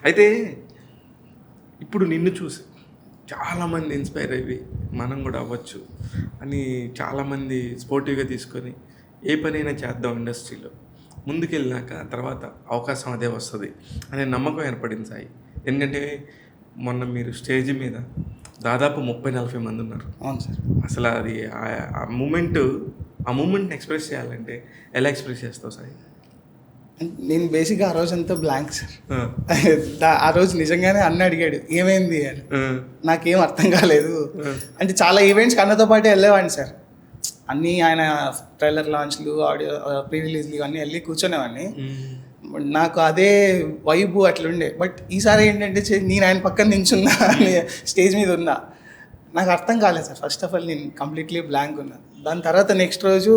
అయితే ఇప్పుడు నిన్ను చూసి చాలామంది ఇన్స్పైర్ అయ్యి మనం కూడా అవ్వచ్చు అని చాలామంది స్పోర్టివ్గా తీసుకొని ఏ పనైనా చేద్దాం ఇండస్ట్రీలో ముందుకెళ్ళినాక తర్వాత అవకాశం అదే వస్తుంది అనే నమ్మకం ఏర్పడింది సాయి. ఎందుకంటే మొన్న మీరు స్టేజ్ మీద దాదాపు 30-40 మంది ఉన్నారు. అవును సార్. అసలు అది ఆ మూమెంట్ని ఎక్స్ప్రెస్ చేయాలంటే ఎలా ఎక్స్ప్రెస్ చేస్తావు సాయి? నేను బేసిక్గా ఆ రోజు అంతా బ్లాంక్ సార్. ఆ రోజు నిజంగానే అన్న అడిగాడు ఏమైంది అని, నాకేం అర్థం కాలేదు. అంటే చాలా ఈవెంట్స్కి అన్నతో పాటే వెళ్ళేవాడిని సార్. అన్నీ ఆయన ట్రైలర్ లాంచ్లు, ఆడియో ప్రీ రిలీజ్లు అన్నీ వెళ్ళి కూర్చునేవాడిని. నాకు అదే వైబు అట్లుండే. బట్ ఈసారి ఏంటంటే నేను ఆయన పక్కన నించున్నా, స్టేజ్ మీద ఉన్నా, నాకు అర్థం కాలేదు సార్. ఫస్ట్ ఆఫ్ ఆల్ నేను కంప్లీట్లీ బ్లాంక్ ఉన్నా. దాని తర్వాత నెక్స్ట్ రోజు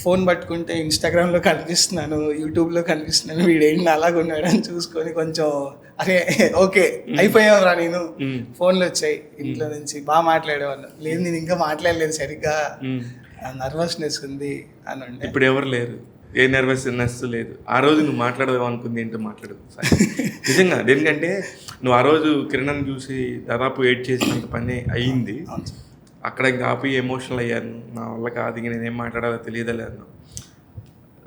ఫోన్ పట్టుకుంటే ఇన్స్టాగ్రామ్లో కనిపిస్తున్నాను, యూట్యూబ్లో కనిపిస్తున్నాను, వీడేంటి అలాగ ఉన్నాడని చూసుకొని కొంచెం అరే ఓకే అయిపోయాం రా. నేను ఫోన్లు వచ్చాయి ఇంట్లో నుంచి, బాగా మాట్లాడేవాళ్ళు. లేదు నేను ఇంకా మాట్లాడలేదు సరిగ్గా, నర్వస్నెస్ ఉంది అని ఉండే. ఇప్పుడు ఎవరు లేరు, ఏ నర్వస్నెస్ లేదు. ఆ రోజు నువ్వు మాట్లాడదాం అనుకుంది ఏంటో మాట్లాడు నిజంగా. ఎందుకంటే నువ్వు ఆ రోజు కిరణ్ చూసి దాదాపు 8 చేసినంత పని అయ్యింది. అక్కడ ఇంకా ఆపి ఎమోషనల్ అయ్యాను, నా వల్ల కాదు, ఇంక నేనేం మాట్లాడాలో తెలియదలేదు.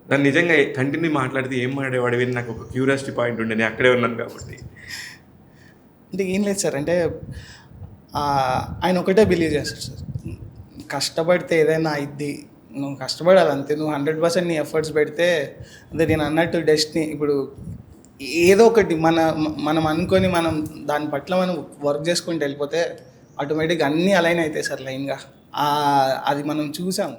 దాన్ని నిజంగా కంటిన్యూ మాట్లాడితే ఏం మాట్లాడేవాడివి నాకు ఒక క్యూరియాసిటీ పాయింట్ ఉండే, నేను అక్కడే ఉన్నాను కాబట్టి. అంటే ఏం లేదు సార్, అంటే ఆయన ఒకటే బిలీవ్ చేస్తారు సార్, కష్టపడితే ఏదైనా అయిద్ది, నువ్వు కష్టపడాలి అంతే, నువ్వు 100% నీ ఎఫర్ట్స్ పెడితే. అదే నేను అన్నట్టు డెస్టినీ, ఇప్పుడు ఏదో ఒకటి మనం అనుకొని మనం దాని పట్ల మనం వర్క్ చేసుకుంటూ వెళ్ళిపోతే ఆటోమేటిక్గా అన్నీ అలైన్ అవుతాయి సార్ లైన్గా. అది మనం చూసాం.